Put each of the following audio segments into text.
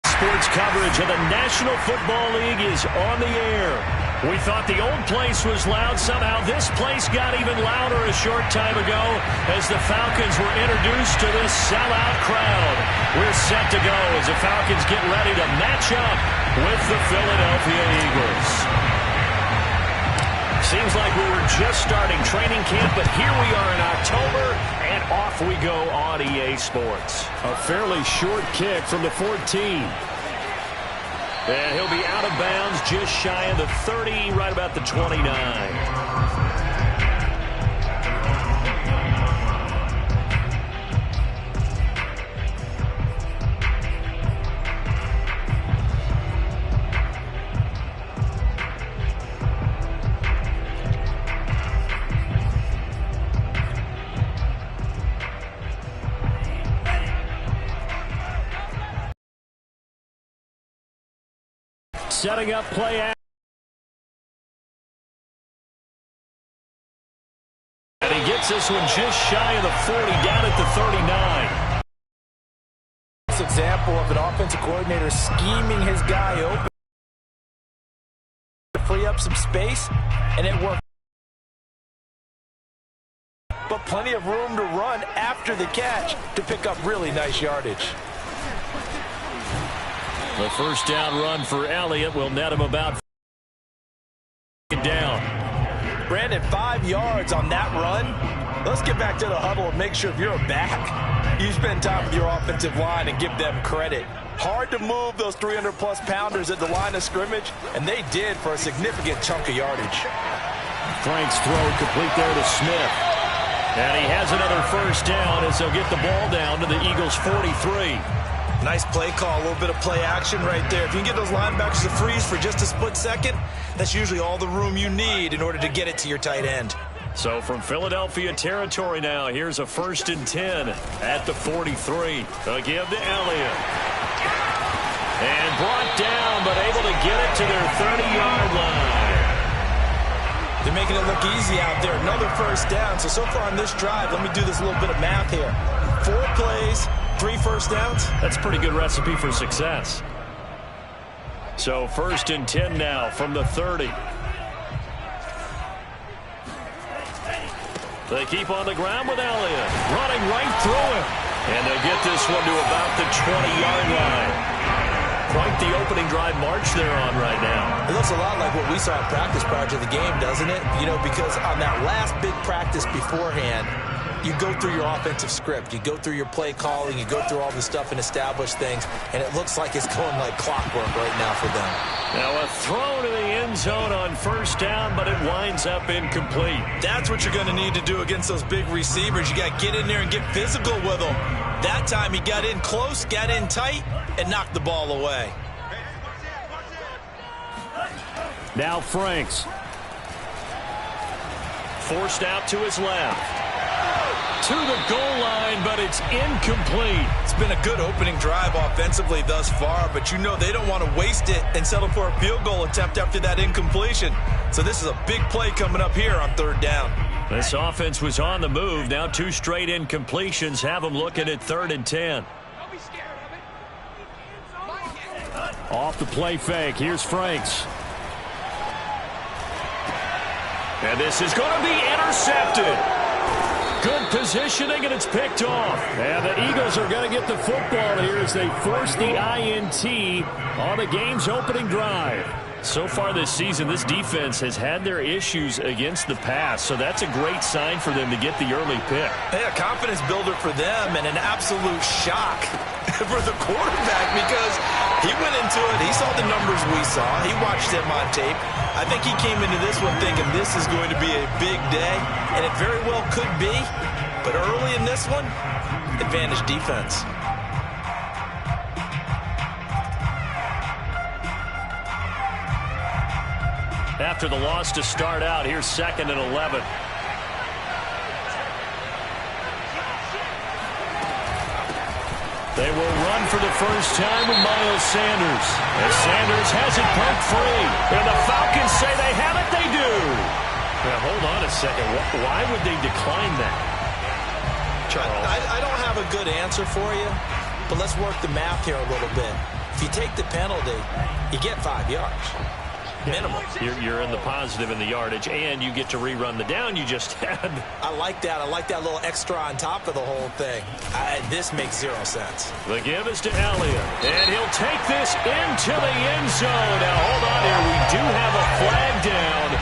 Sports coverage of the National Football League is on the air. We thought the old place was loud. Somehow this place got even louder a short time ago as the Falcons were introduced to this sellout crowd. We're set to go as the Falcons get ready to match up with the Philadelphia Eagles. Seems like we were just starting training camp, but here we are in October, and off we go on EA Sports. A fairly short kick from the 14. And he'll be out of bounds just shy of the 30, right about the 29. Setting up play action. And he gets this one just shy of the 40, down at the 39. This example of an offensive coordinator scheming his guy open to free up some space, and it worked. But plenty of room to run after the catch to pick up really nice yardage. The first down run for Elliott will net him about down. Brandon, 5 yards on that run. Let's get back to the huddle and make sure if you're a back, you spend time with your offensive line and give them credit. Hard to move those 300-plus pounders at the line of scrimmage, and they did for a significant chunk of yardage. Frank's throw complete there to Smith. And he has another first down as they'll get the ball down to the Eagles' 43. Nice play call, a little bit of play action right there. If you can get those linebackers to freeze for just a split second, that's usually all the room you need in order to get it to your tight end. So from Philadelphia territory now, here's a 1st and 10 at the 43. They'll give to Elliott. And brought down, but able to get it to their 30-yard line. They're making it look easy out there. Another first down. So far on this drive, let me do this little bit of math here. 4 plays. 3 first downs? That's a pretty good recipe for success. So 1st and 10 now from the 30. They keep on the ground with Elliott. Running right through him. And they get this one to about the 20-yard line. Quite the opening drive march they're on right now. It looks a lot like what we saw in practice prior to the game, doesn't it? You know, because on that last big practice beforehand, you go through your offensive script, you go through your play calling, you go through all the stuff and establish things, and it looks like it's going like clockwork right now for them. Now a throw to the end zone on first down, but it winds up incomplete. That's what you're going to need to do against those big receivers. You got to get in there and get physical with them. That time he got in close, got in tight, and knocked the ball away. Now Franks. Forced out to his left. To the goal line, but it's incomplete. It's been a good opening drive offensively thus far, but you know they don't want to waste it and settle for a field goal attempt after that incompletion. So this is a big play coming up here on 3rd down. This offense was on the move. Now 2 straight incompletions have them looking at 3rd and 10. Off the play fake. Here's Franks. And this is going to be intercepted. Good positioning, and it's picked off. And the Eagles are going to get the football here as they force the INT on the game's opening drive. So far this season, this defense has had their issues against the pass, so that's a great sign for them to get the early pick. Yeah, confidence builder for them and an absolute shock for the quarterback because he went into it. He saw the numbers we saw. He watched them on tape. I think he came into this one thinking this is going to be a big day, and it very well could be. But early in this one, advantage defense. After the loss to start out, here's 2nd and 11. They will run for the first time with Miles Sanders. As Sanders has it poked free. And the Falcons say they have it, they do. Now, hold on a second. Why would they decline that? I don't have a good answer for you. But let's work the math here a little bit. If you take the penalty, you get 5 yards. Minimum. You're in the positive in the yardage, and you get to rerun the down you just had. I like that. I like that little extra on top of the whole thing. This makes 0 sense. The give is to Elliott, and he'll take this into the end zone. Now, hold on here. We do have a flag down,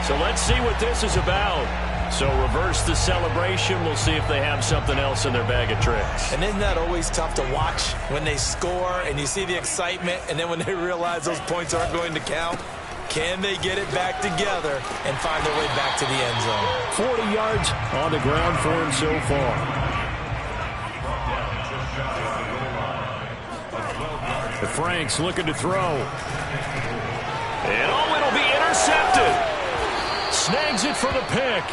so let's see what this is about. So reverse the celebration. We'll see if they have something else in their bag of tricks. And isn't that always tough to watch when they score and you see the excitement, and then when they realize those points aren't going to count? Can they get it back together and find their way back to the end zone? 40 yards on the ground for him so far. The Franks looking to throw. And it'll be intercepted. Snags it for the pick.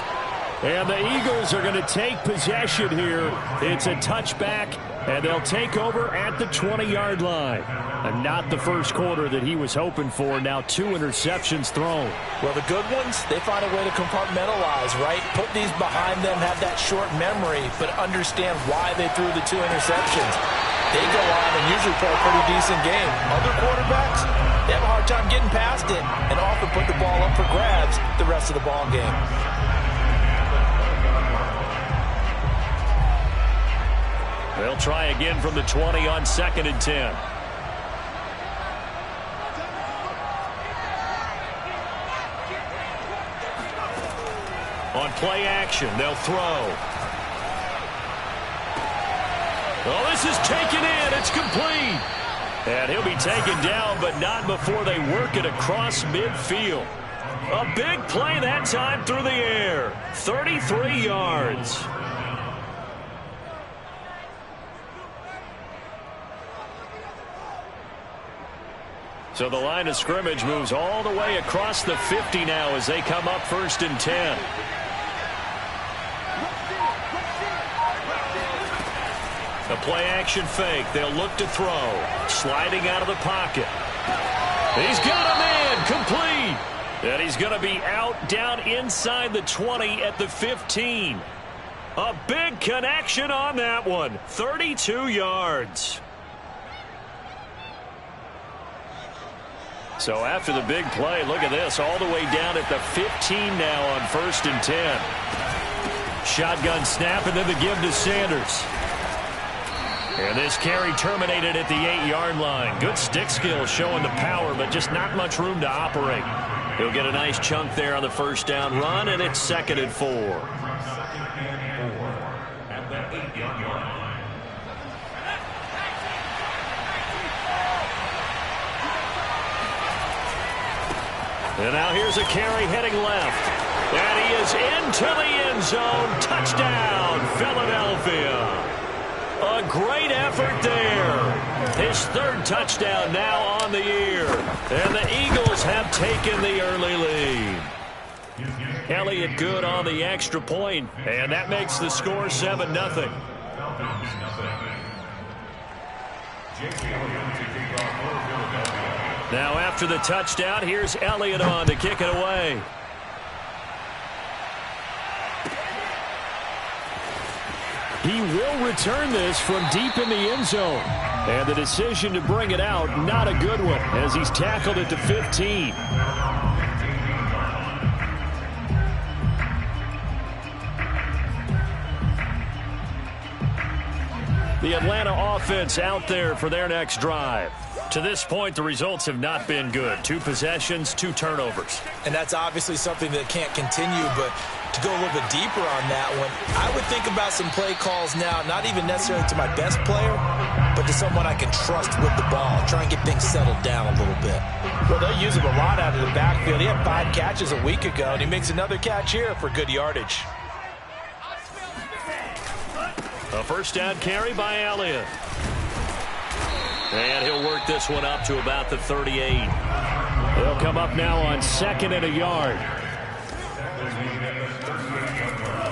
And the Eagles are going to take possession here. It's a touchback, and they'll take over at the 20-yard line. And not the first quarter that he was hoping for. Now 2 interceptions thrown. Well, the good ones, they find a way to compartmentalize, right? Put these behind them, have that short memory, but understand why they threw the 2 interceptions. They go on and usually play a pretty decent game. Other quarterbacks, they have a hard time getting past it and often put the ball up for grabs the rest of the ball game. They'll try again from the 20 on 2nd and 10. On play action, they'll throw. Oh, this is taken in. It's complete. And he'll be taken down, but not before they work it across midfield. A big play that time through the air. 33 yards. So the line of scrimmage moves all the way across the 50 now as they come up 1st and 10. A play-action fake. They'll look to throw. Sliding out of the pocket. He's got a man. Complete. And he's going to be out down inside the 20 at the 15. A big connection on that one. 32 yards. So after the big play, look at this. All the way down at the 15 now on 1st and 10. Shotgun snap, and then the give to Sanders. And this carry terminated at the 8-yard line. Good stick skill showing the power, but just not much room to operate. He'll get a nice chunk there on the 1st down run, and it's 2nd and 4. At the 8-yard line. And now here's a carry heading left. And he is into the end zone. Touchdown, Philadelphia. A great effort there. His 3rd touchdown now on the year. And the Eagles have taken the early lead. Elliott good on the extra point. And that makes the score 7-0. Now after the touchdown, here's Elliott on to kick it away. He will return this from deep in the end zone. And the decision to bring it out, not a good one, as he's tackled at the 15. The Atlanta offense out there for their next drive. To this point, the results have not been good. 2 possessions, 2 turnovers. And that's obviously something that can't continue, but to go a little bit deeper on that one, I would think about some play calls now, not even necessarily to my best player, but to someone I can trust with the ball. Try and get things settled down a little bit. Well, they use him a lot out of the backfield. He had 5 catches a week ago, and he makes another catch here for good yardage. A 1st down carry by Elliott. And he'll work this one up to about the 38. They'll come up now on 2nd and a yard.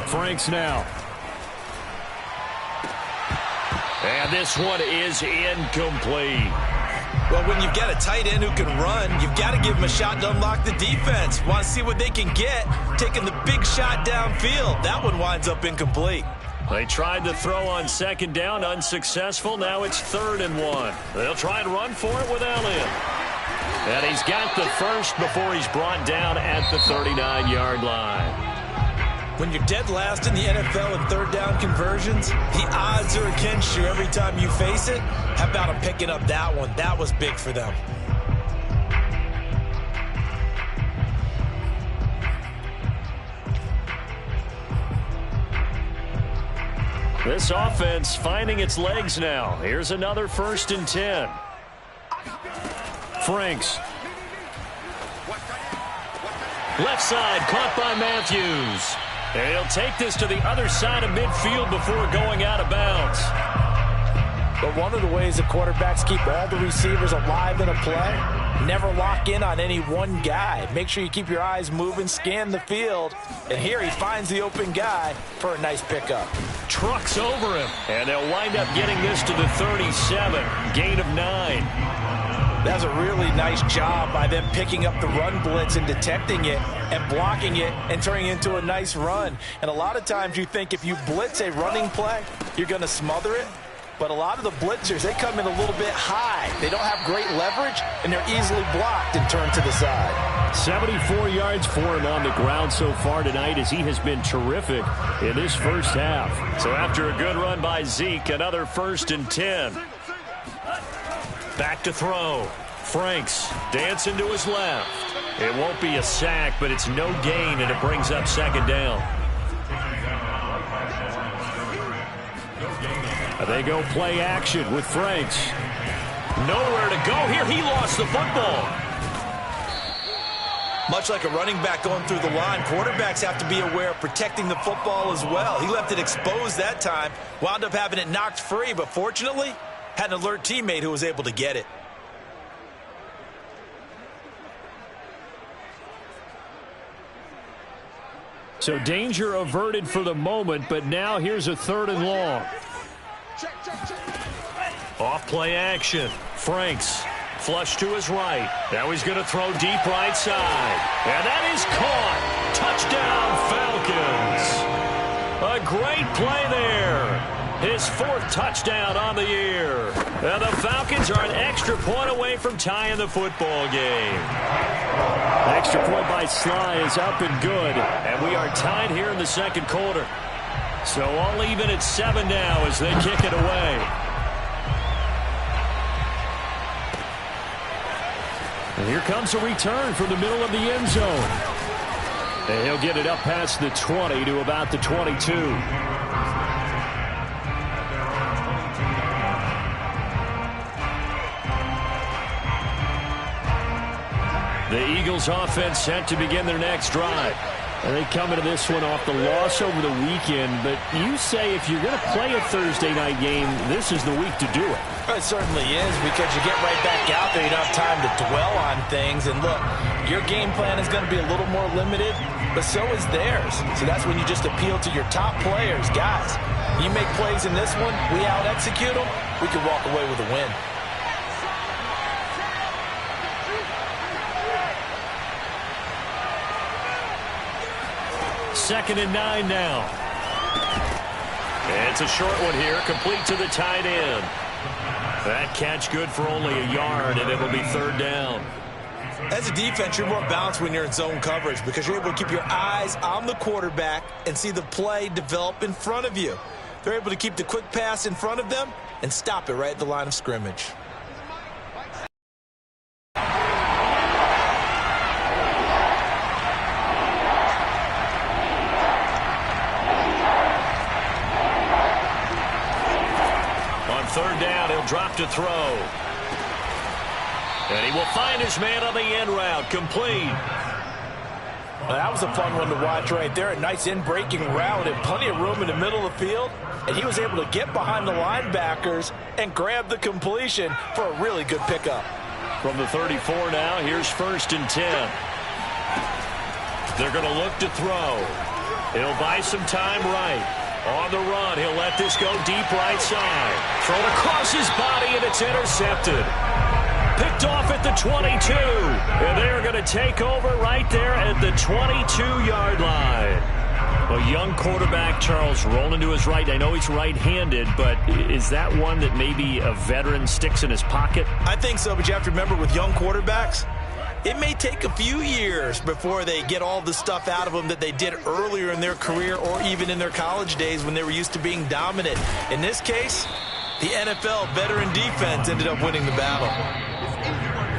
Franks now. And this one is incomplete. Well, when you've got a tight end who can run, you've got to give him a shot to unlock the defense. Want to see what they can get, taking the big shot downfield. That one winds up incomplete. They tried to throw on second down, unsuccessful. Now it's 3rd and 1. They'll try and run for it with Elliott. And he's got the first before he's brought down at the 39-yard line. When you're dead last in the NFL in third down conversions, the odds are against you every time you face it. How about him picking up that one? That was big for them. This offense finding its legs now. Here's another 1st and 10. Franks. Left side, caught by Matthews. And he'll take this to the other side of midfield before going out of bounds. But one of the ways the quarterbacks keep all the receivers alive in a play, never lock in on any one guy. Make sure you keep your eyes moving, scan the field. And here he finds the open guy for a nice pickup. Trucks over him. And they'll wind up getting this to the 37. Gain of 9. That's a really nice job by them picking up the run blitz and detecting it and blocking it and turning it into a nice run. And a lot of times you think if you blitz a running play, you're going to smother it. But a lot of the blitzers, they come in a little bit high. They don't have great leverage, and they're easily blocked and turned to the side. 74 yards for him on the ground so far tonight as he has been terrific in this first half. So after a good run by Zeke, another 1st and 10. Back to throw. Franks dancing to his left. It won't be a sack, but it's no gain, and it brings up 2nd down. They go play action with Franks. Nowhere to go here. He lost the football. Much like a running back going through the line, quarterbacks have to be aware of protecting the football as well. He left it exposed that time, wound up having it knocked free, but fortunately, had an alert teammate who was able to get it. So danger averted for the moment, but now here's a 3rd and long. Off play action. Franks flush to his right. Now he's going to throw deep right side. And that is caught. Touchdown, Falcons. A great play there. His 4th touchdown on the year. And the Falcons are an extra point away from tying the football game. Extra point by Sly is up and good. And we are tied here in the 2nd quarter. So all even at 7 now as they kick it away. And here comes a return from the middle of the end zone. And he'll get it up past the 20 to about the 22. The Eagles offense set to begin their next drive. And they come into this one off the loss over the weekend. But you say if you're going to play a Thursday night game, this is the week to do it. It certainly is, because you get right back out there. You don't have time to dwell on things. And look, your game plan is going to be a little more limited, but so is theirs. So that's when you just appeal to your top players. Guys, you make plays in this one, we out-execute them, we can walk away with a win. Second and 9 now. It's a short one here, complete to the tight end. That catch good for only a yard, and it'll be 3rd down. As a defense, you're more balanced when you're in zone coverage because you're able to keep your eyes on the quarterback and see the play develop in front of you. They're able to keep the quick pass in front of them and stop it right at the line of scrimmage. Third down, he'll drop to throw. And he will find his man on the end route, complete. Well, that was a fun one to watch right there. A nice in-breaking route and plenty of room in the middle of the field. And he was able to get behind the linebackers and grab the completion for a really good pickup. From the 34 now, here's 1st and 10. They're going to look to throw. He'll buy some time right. On the run, he'll let this go deep right side. Thrown across his body, and it's intercepted. Picked off at the 22. And they're going to take over right there at the 22-yard line. A young quarterback, Charles, rolling to his right. I know he's right-handed, but is that one that maybe a veteran sticks in his pocket? I think so, but you have to remember with young quarterbacks, it may take a few years before they get all the stuff out of them that they did earlier in their career or even in their college days when they were used to being dominant. In this case, the NFL veteran defense ended up winning the battle.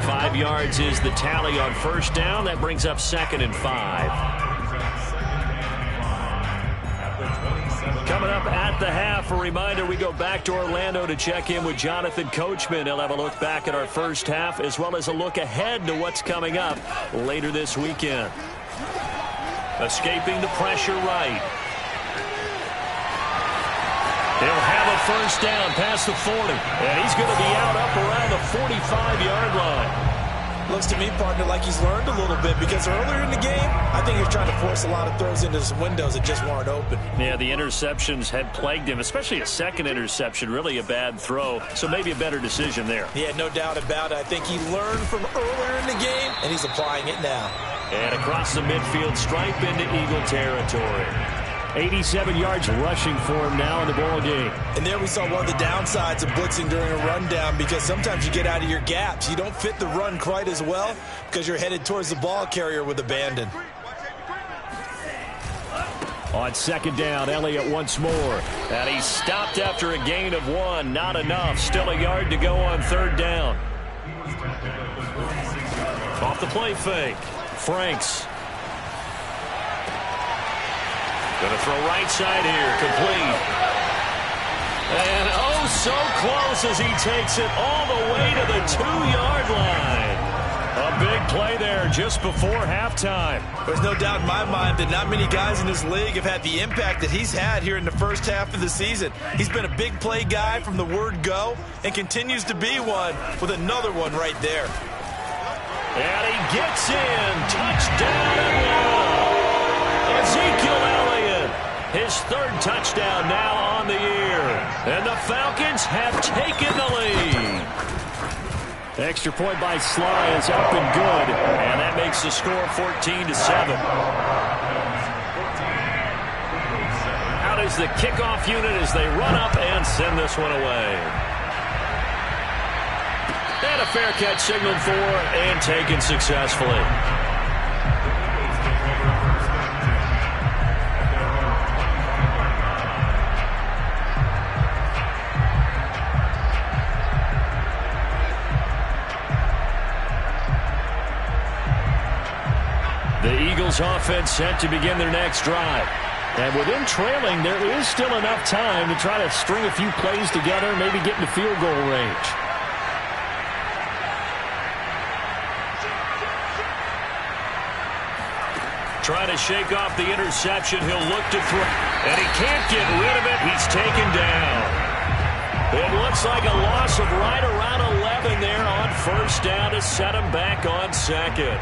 5 yards is the tally on first down. That brings up 2nd and 5. Coming up at the half, a reminder, we go back to Orlando to check in with Jonathan Coachman. He'll have a look back at our first half as well as a look ahead to what's coming up later this weekend. Escaping the pressure right. He'll have a first down past the 40, and he's going to be out up around the 45-yard line. Looks to me, partner, like he's learned a little bit because earlier in the game, I think he was trying to force a lot of throws into some windows that just weren't open. Yeah, the interceptions had plagued him, especially a second interception, really a bad throw, so maybe a better decision there. Yeah, no doubt about it. I think he learned from earlier in the game, and he's applying it now. And across the midfield stripe into Eagle territory. 87 yards rushing for him now in the ball game. And there we saw one of the downsides of blitzing during a rundown because sometimes you get out of your gaps. You don't fit the run quite as well because you're headed towards the ball carrier with abandon. On second down, Elliott once more. And he's stopped after a gain of 1. Not enough. Still a yard to go on third down. Off the play fake. Franks. Going to throw right side here, complete. And oh, so close as he takes it all the way to the 2-yard line. A big play there just before halftime. There's no doubt in my mind that not many guys in this league have had the impact that he's had here in the first half of the season. He's been a big play guy from the word go and continues to be one with another one right there. And he gets in. Touchdown, Atlanta. Ezekiel Elliott, his 3rd touchdown now on the year. And the Falcons have taken the lead. Extra point by Sly is up and good. And that makes the score 14-7. Out is the kickoff unit as they run up and send this one away. And a fair catch signaled for and taken successfully. The Eagles offense set to begin their next drive. And within trailing, there is still enough time to try to string a few plays together, maybe get into field goal range. Trying to shake off the interception. He'll look to throw. And he can't get rid of it. He's taken down. It looks like a loss of right around 11 there on first down to set him back on second.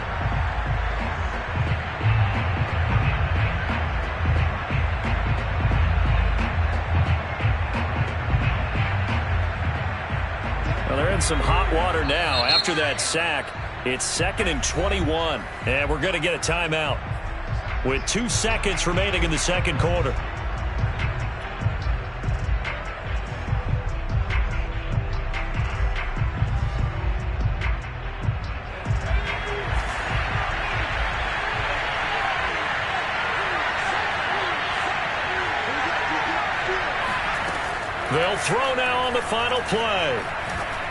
Well, they're in some hot water now after that sack. It's 2nd and 21, and we're going to get a timeout with 2 seconds remaining in the second quarter. They'll throw now on the final play.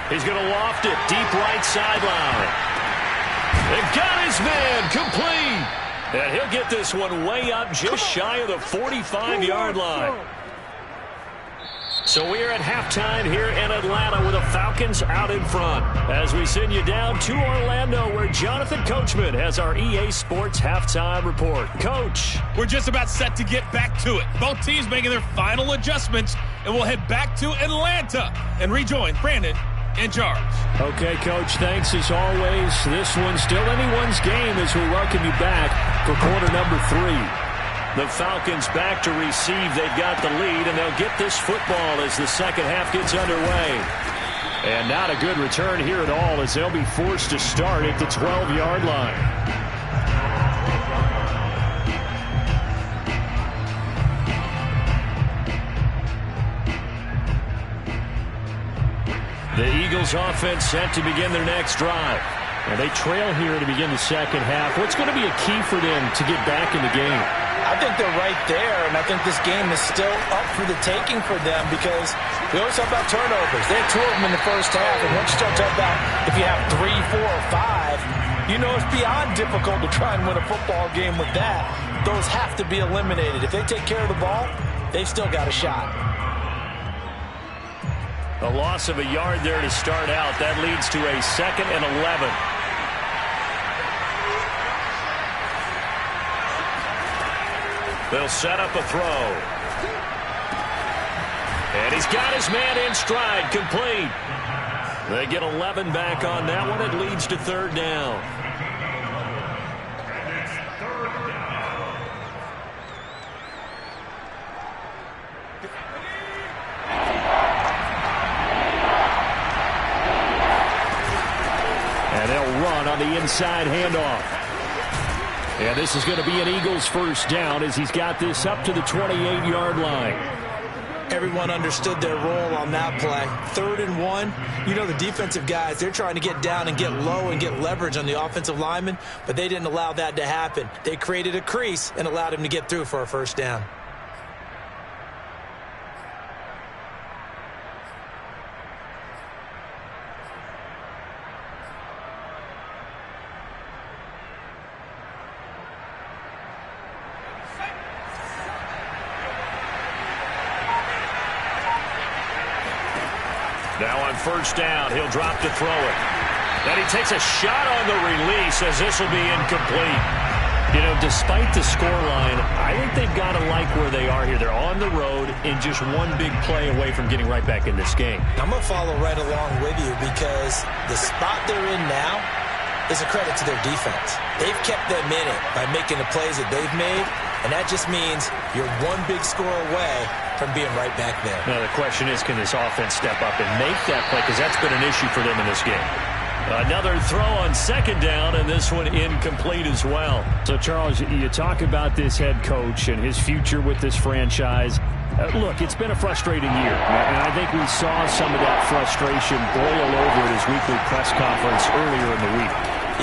He's going to loft it deep right sideline. They've got his man complete. And he'll get this one way up just shy of the 45-yard line. So we're at halftime here in Atlanta with the Falcons out in front. As we send you down to Orlando where Jonathan Coachman has our EA Sports halftime report. Coach. We're just about set to get back to it. Both teams making their final adjustments, and we'll head back to Atlanta and rejoin Brandon and Charles. Okay, Coach, thanks as always. This one's still anyone's game as we welcome you back for quarter number 3. The Falcons back to receive. They've got the lead, and they'll get this football as the second half gets underway. And not a good return here at all as they'll be forced to start at the 12-yard line. The Eagles offense set to begin their next drive. And they trail here to begin the second half. What's going to be a key for them to get back in the game? I think they're right there, and I think this game is still up for the taking for them because we always talk about turnovers. They had 2 of them in the first half, and once you start talking about if you have 3, 4, or 5, you know it's beyond difficult to try and win a football game with that. Those have to be eliminated. If they take care of the ball, they've still got a shot. A loss of a yard there to start out. That leads to a 2nd and 11. They'll set up a throw. And he's got his man in stride, complete. They get 11 back on that one. It leads to 3rd down. And they'll run on the inside handoff. And this is going to be an Eagles first down as he's got this up to the 28-yard line. Everyone understood their role on that play. 3rd and 1. You know the defensive guys, they're trying to get down and get low and get leverage on the offensive lineman, but they didn't allow that to happen. They created a crease and allowed him to get through for a first down. Now on first down, he'll drop to throw it. Then he takes a shot on the release as this will be incomplete. You know, despite the scoreline, I think they've got to like where they are here. They're on the road and just one big play away from getting right back in this game. I'm going to follow right along with you because the spot they're in now is a credit to their defense. They've kept them in it by making the plays that they've made, and that just means you're one big score away from being right back there. Now, the question is, can this offense step up and make that play? Because that's been an issue for them in this game. Another throw on 2nd down, and this one incomplete as well. So, Charles, you talk about this head coach and his future with this franchise. Look, it's been a frustrating year, and I think we saw some of that frustration boil over at his weekly press conference earlier in the week.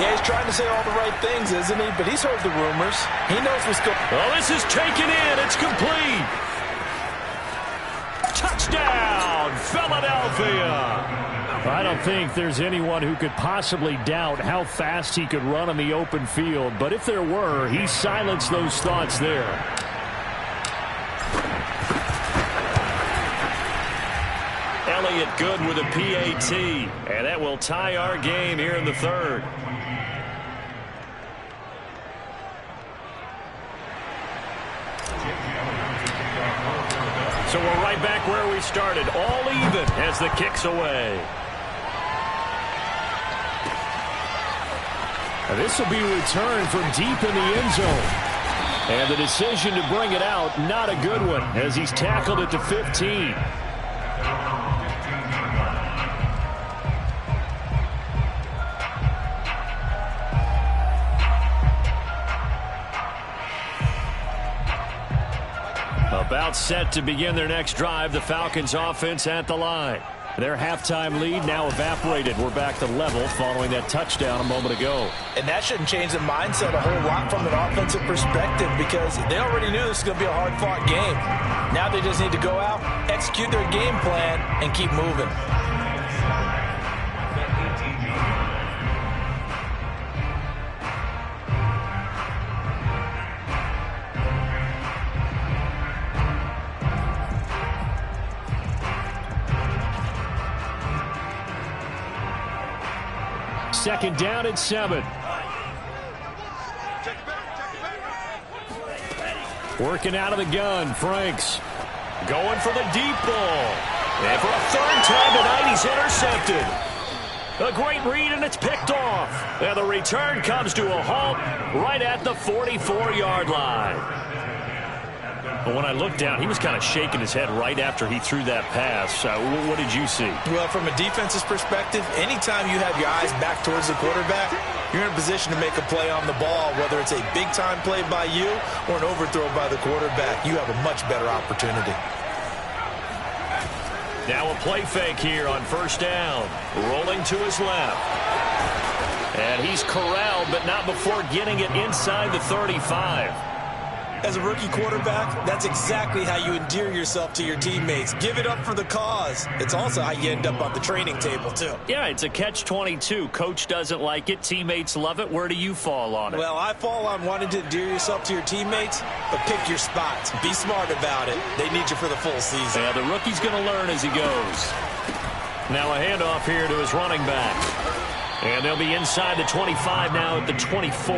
Yeah, he's trying to say all the right things, isn't he? But he's heard the rumors. He knows what's going on. Well, this is taken in. It's complete. Touchdown, Philadelphia. I don't think there's anyone who could possibly doubt how fast he could run on the open field. But if there were, he silenced those thoughts there. Elliott good with a PAT. And that will tie our game here in the 3rd. So we're right back where we started, all even as the kick's away. And this will be returned from deep in the end zone. And the decision to bring it out, not a good one, as he's tackled at the 15. About set to begin their next drive, the Falcons offense at the line. Their halftime lead now evaporated. We're back to level following that touchdown a moment ago. And that shouldn't change the mindset a whole lot from an offensive perspective because they already knew this was going to be a hard-fought game. Now they just need to go out, execute their game plan, and keep moving. Second down and 7. Working out of the gun, Franks. Going for the deep ball. And for a 3rd time tonight, he's intercepted. A great read, and it's picked off. And the return comes to a halt right at the 44-yard line. But when I looked down, he was kind of shaking his head right after he threw that pass. What did you see? Well, from a defense's perspective, anytime you have your eyes back towards the quarterback, you're in a position to make a play on the ball, whether it's a big-time play by you or an overthrow by the quarterback. You have a much better opportunity. Now a play fake here on first down. Rolling to his left. And he's corralled, but not before getting it inside the 35. As a rookie quarterback, that's exactly how you endear yourself to your teammates. Give it up for the cause. It's also how you end up on the training table, too. Yeah, it's a catch-22. Coach doesn't like it. Teammates love it. Where do you fall on it? Well, I fall on wanting to endear yourself to your teammates, but pick your spots. Be smart about it. They need you for the full season. Yeah, the rookie's going to learn as he goes. Now a handoff here to his running back. And they'll be inside the 25 now at the 24.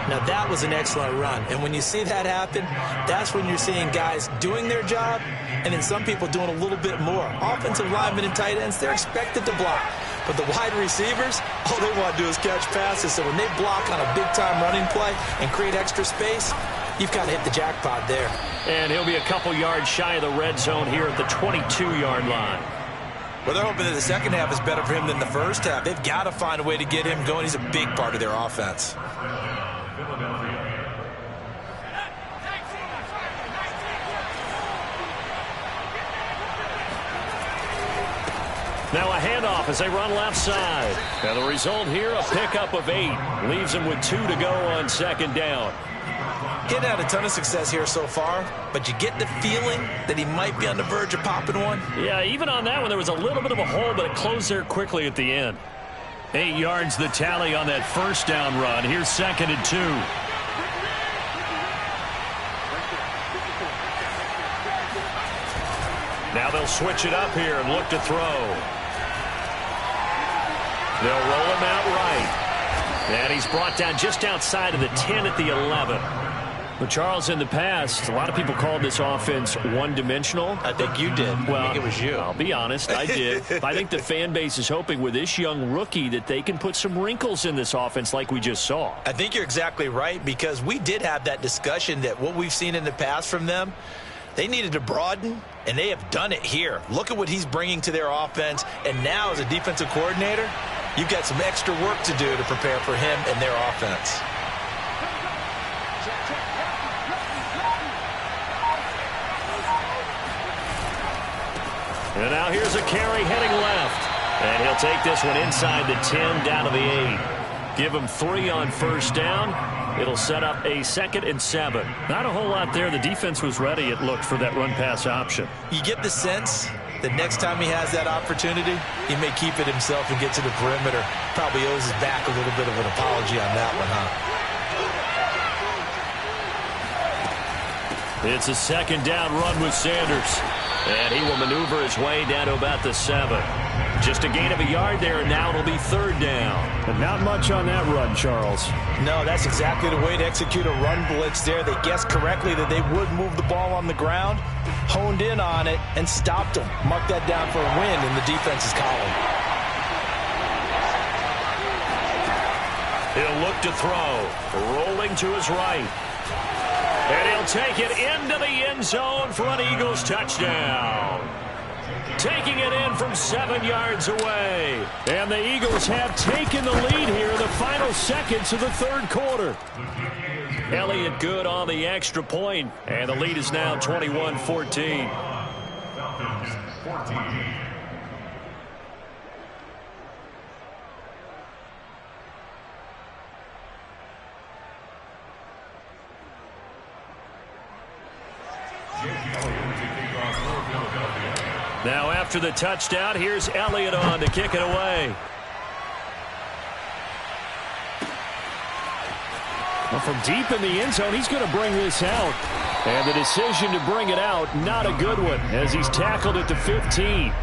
Now, that was an excellent run. And when you see that happen, that's when you're seeing guys doing their job and then some people doing a little bit more. Offensive linemen and tight ends, they're expected to block. But the wide receivers, all they want to do is catch passes. So when they block on a big-time running play and create extra space, you've kind of hit the jackpot there. And he'll be a couple yards shy of the red zone here at the 22-yard line. Well, they're hoping that the second half is better for him than the first half. They've got to find a way to get him going. He's a big part of their offense. Now a handoff as they run left side. And the result here, a pickup of 8. Leaves him with 2 to go on second down. He hadn't had a ton of success here so far, but you get the feeling that he might be on the verge of popping one. Yeah, even on that one, there was a little bit of a hole, but it closed there quickly at the end. 8 yards the tally on that first down run. Here's 2nd and 2. Now they'll switch it up here and look to throw. They'll roll him out right. And he's brought down just outside of the 10 at the 11. Well, Charles, in the past, a lot of people called this offense one-dimensional. I think you did. Well, I think it was you. I'll be honest, I did. I think the fan base is hoping with this young rookie that they can put some wrinkles in this offense like we just saw. I think you're exactly right, because we did have that discussion that what we've seen in the past from them, they needed to broaden, and they have done it here. Look at what he's bringing to their offense, and now as a defensive coordinator, you've got some extra work to do to prepare for him and their offense. And now here's a carry heading left. And he'll take this one inside the 10 down to the 8. Give him 3 on first down. It'll set up a 2nd and 7. Not a whole lot there. The defense was ready, it looked, for that run-pass option. You get the sense that next time he has that opportunity, he may keep it himself and get to the perimeter. Probably owes his back a little bit of an apology on that one, huh? It's a 2nd down run with Sanders. And he will maneuver his way down to about the 7. Just a gain of a yard there, and now it'll be 3rd down. But not much on that run, Charles. No, that's exactly the way to execute a run blitz there. They guessed correctly that they would move the ball on the ground, honed in on it, and stopped them. Mark that down for a win in the defense's column. He'll look to throw. Rolling to his right. And he'll take it into the end zone for an Eagles touchdown. Taking it in from 7 yards away. And the Eagles have taken the lead here in the final seconds of the 3rd quarter. Elliott good on the extra point, and the lead is now 21-14. Now after the touchdown, here's Elliott on to kick it away. Well, from deep in the end zone, he's going to bring this out. And the decision to bring it out, not a good one, as he's tackled at the 15.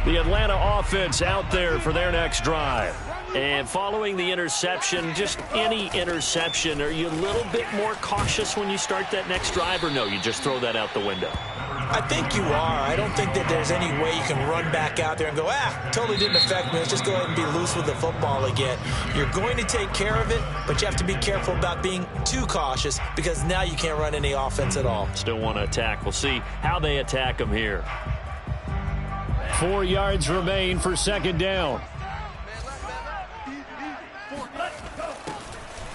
The Atlanta offense out there for their next drive. And following the interception, just any interception, are you a little bit more cautious when you start that next drive, or no, you just throw that out the window? I think you are. I don't think that there's any way you can run back out there and go, totally didn't affect me. Let's just go ahead and be loose with the football again. You're going to take care of it, but you have to be careful about being too cautious, because now you can't run any offense at all. Still want to attack. We'll see how they attack them here. 4 yards remain for 2nd down.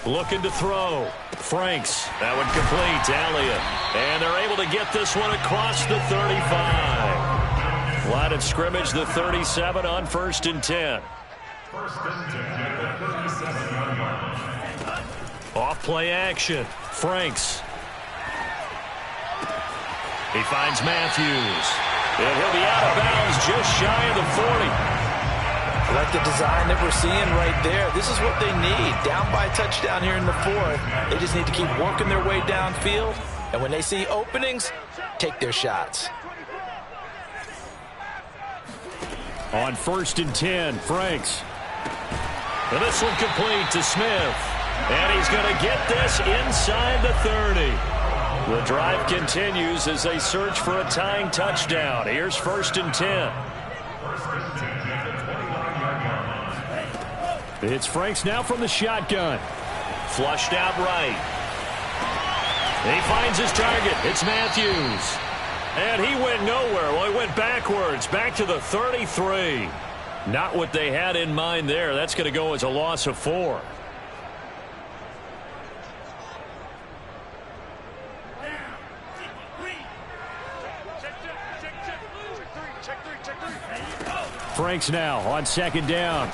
Looking to throw. Franks. That one complete to Elliott. And they're able to get this one across the 35. Line of scrimmage, the 37 on 1st and 10. Off play action. Franks. He finds Matthews. And he'll be out of bounds just shy of the 40. I like the design that we're seeing right there. This is what they need. Down by a touchdown here in the 4th. They just need to keep working their way downfield. And when they see openings, take their shots. On 1st and 10, Franks. And this one complete to Smith. And he's going to get this inside the 30. The drive continues as they search for a tying touchdown. Here's 1st and 10. It's Franks now from the shotgun. Flushed out right. He finds his target. It's Matthews. And he went nowhere. Well, he went backwards, back to the 33. Not what they had in mind there. That's going to go as a loss of 4. Franks now on 2nd down.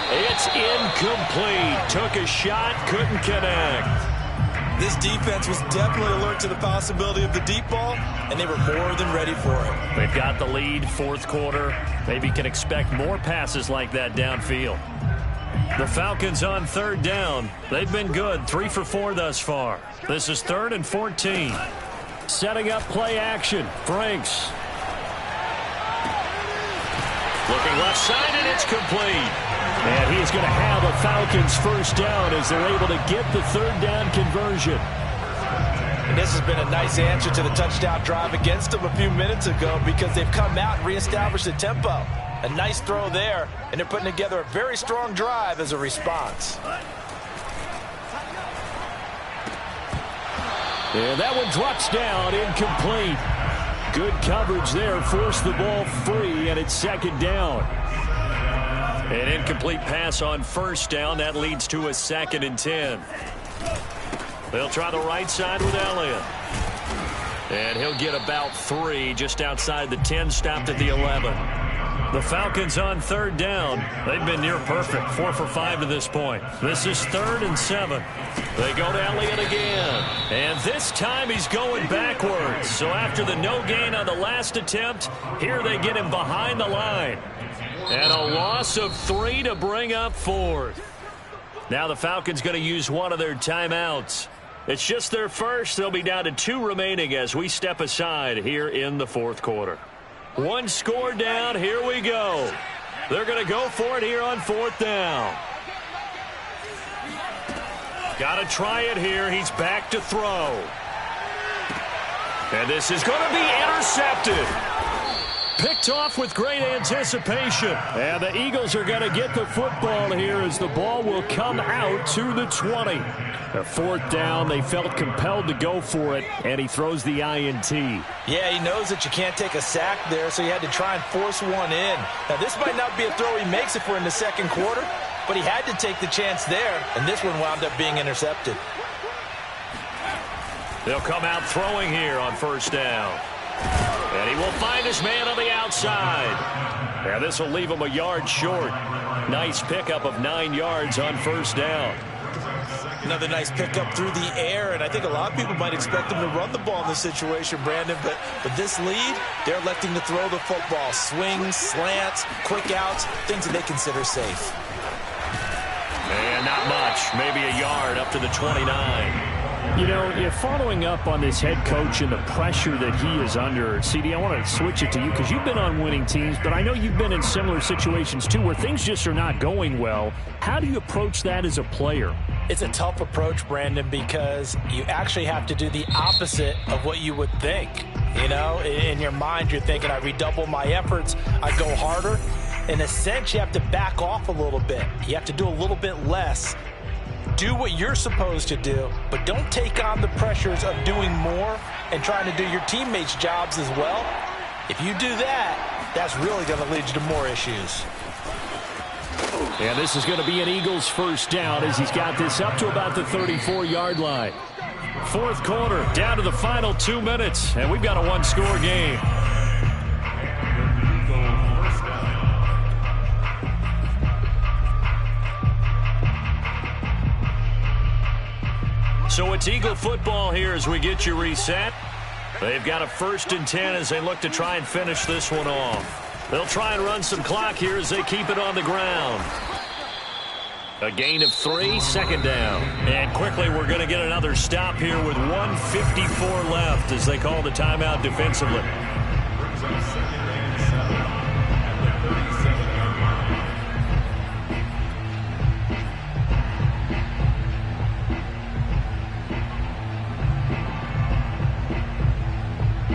It's incomplete. Took a shot, couldn't connect. This defense was definitely alert to the possibility of the deep ball, and they were more than ready for it. They've got the lead, 4th quarter. Maybe can expect more passes like that downfield. The Falcons on 3rd down. They've been good, 3 for 4 thus far. This is 3rd and 14. Setting up play action. Franks. Looking left side, and it's complete. And he's going to have a Falcons 1st down as they're able to get the 3rd down conversion. And this has been a nice answer to the touchdown drive against them a few minutes ago because they've come out and reestablished the tempo. A nice throw there, and they're putting together a very strong drive as a response. And that one drops down, incomplete. Good coverage there, forced the ball free, and it's 2nd down. An incomplete pass on 1st down. That leads to a 2nd and 10. They'll try the right side with Elliott. And he'll get about 3 just outside the 10, stopped at the 11. The Falcons on 3rd down. They've been near perfect, 4 for 5 to this point. This is 3rd and 7. They go to Elliott again. And this time he's going backwards. So after the no gain on the last attempt, here they get him behind the line. And a loss of 3 to bring up 4th. Now the Falcons going to use one of their timeouts. It's just their first. They'll be down to 2 remaining as we step aside here in the 4th quarter. 1 score down. Here we go. They're going to go for it here on 4th down. Got to try it here. He's back to throw. And this is going to be intercepted. Picked off with great anticipation. And the Eagles are going to get the football here as the ball will come out to the 20. A 4th down, they felt compelled to go for it, and he throws the INT. Yeah, he knows that you can't take a sack there, so he had to try and force one in. Now, this might not be a throw he makes if we're in the 2nd quarter, but he had to take the chance there, and this one wound up being intercepted. They'll come out throwing here on 1st down. And he will find his man on the outside. Now this will leave him a yard short. Nice pickup of 9 yards on 1st down. Another nice pickup through the air, and I think a lot of people might expect him to run the ball in this situation, Brandon, but with this lead, they're electing to throw the football. Swings, slants, quick outs, things that they consider safe. And not much, maybe a yard up to the 29. You know, following up on this head coach and the pressure that he is under, CD, I want to switch it to you because you've been on winning teams, but I know you've been in similar situations too where things just are not going well. How do you approach that as a player? It's a tough approach, Brandon, because you actually have to do the opposite of what you would think. You know, in your mind, you're thinking, I redouble my efforts, I go harder. In a sense, you have to back off a little bit. You have to do a little bit less. Do what you're supposed to do, but don't take on the pressures of doing more and trying to do your teammates' jobs as well. If you do that, that's really going to lead you to more issues. And this is going to be an Eagles first down as he's got this up to about the 34-yard line. Fourth quarter, down to the final 2 minutes, and we've got a one-score game. So it's Eagle football here as we get you reset. They've got a 1st and 10 as they look to try and finish this one off. They'll try and run some clock here as they keep it on the ground. A gain of 3, second down. And quickly we're going to get another stop here with 1:54 left as they call the timeout defensively.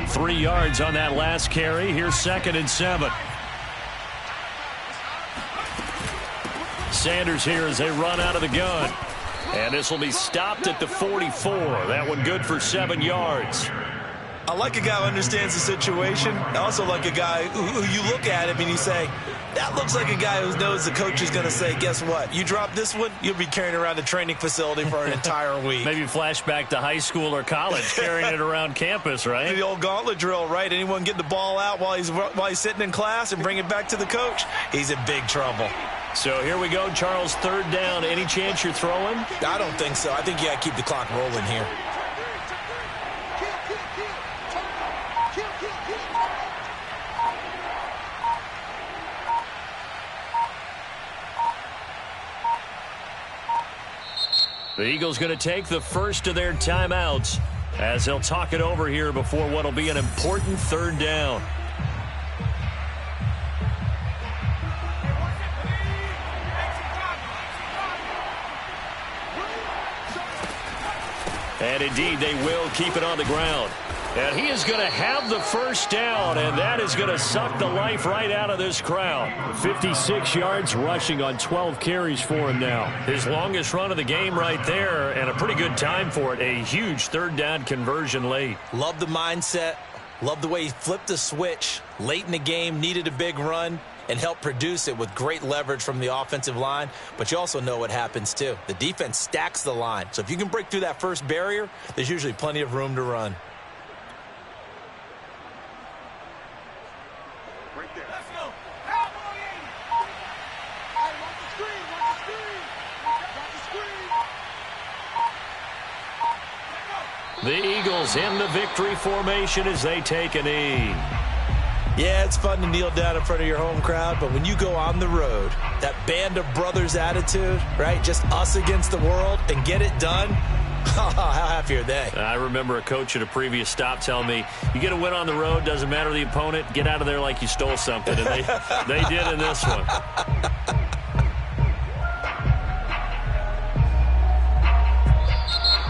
Three yards on that last carry. Here's 2nd and 7. Sanders here as they run out of the gun. And this will be stopped at the 44. That one good for 7 yards. I like a guy who understands the situation. I also like a guy who you look at him and you say, that looks like a guy who knows the coach is going to say, guess what? You drop this one, you'll be carrying around the training facility for an entire week. Maybe flashback to high school or college, carrying it around campus, right? The old gauntlet drill, right? Anyone get the ball out while he's sitting in class and bring it back to the coach, he's in big trouble. So here we go, Charles, 3rd down. Any chance you're throwing? I don't think so. I think you got to keep the clock rolling here. The Eagles going to take the first of their timeouts as they'll talk it over here before what will be an important 3rd down. And indeed, they will keep it on the ground. And he is going to have the first down, and that is going to suck the life right out of this crowd. 56 yards rushing on 12 carries for him now. His longest run of the game right there, and a pretty good time for it. A huge 3rd down conversion late. Love the mindset. Love the way he flipped the switch late in the game, needed a big run, and helped produce it with great leverage from the offensive line. But you also know what happens, too. The defense stacks the line. So if you can break through that first barrier, there's usually plenty of room to run. The Eagles in the victory formation as they take a knee. Yeah, it's fun to kneel down in front of your home crowd, but when you go on the road, that band of brothers attitude, right, just us against the world, and get it done, how happy are they? I remember a coach at a previous stop telling me, you get a win on the road, doesn't matter the opponent, get out of there like you stole something, and they did in this one.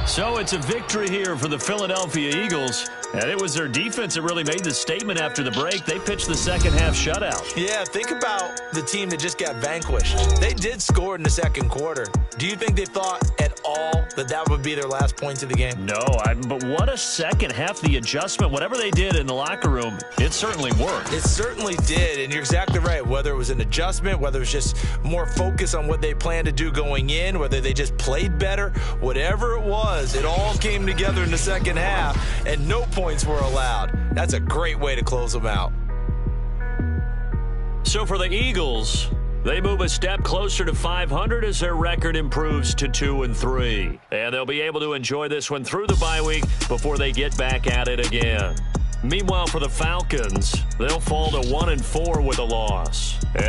So it's a victory here for the Philadelphia Eagles. And it was their defense that really made the statement after the break. They pitched the second half shutout. Yeah, think about the team that just got vanquished. They did score in the second quarter. Do you think they thought at all that that would be their last points of the game? No, but what a second half. The adjustment, whatever they did in the locker room, it certainly worked. It certainly did, and you're exactly right. Whether it was an adjustment, whether it was just more focus on what they planned to do going in, whether they just played better, whatever it was, it all came together in the second half, and no points were allowed. That's a great way to close them out. So for the Eagles, they move a step closer to 500 as their record improves to 2-3. And they'll be able to enjoy this one through the bye week before they get back at it again. Meanwhile, for the Falcons, they'll fall to 1-4 with a loss. And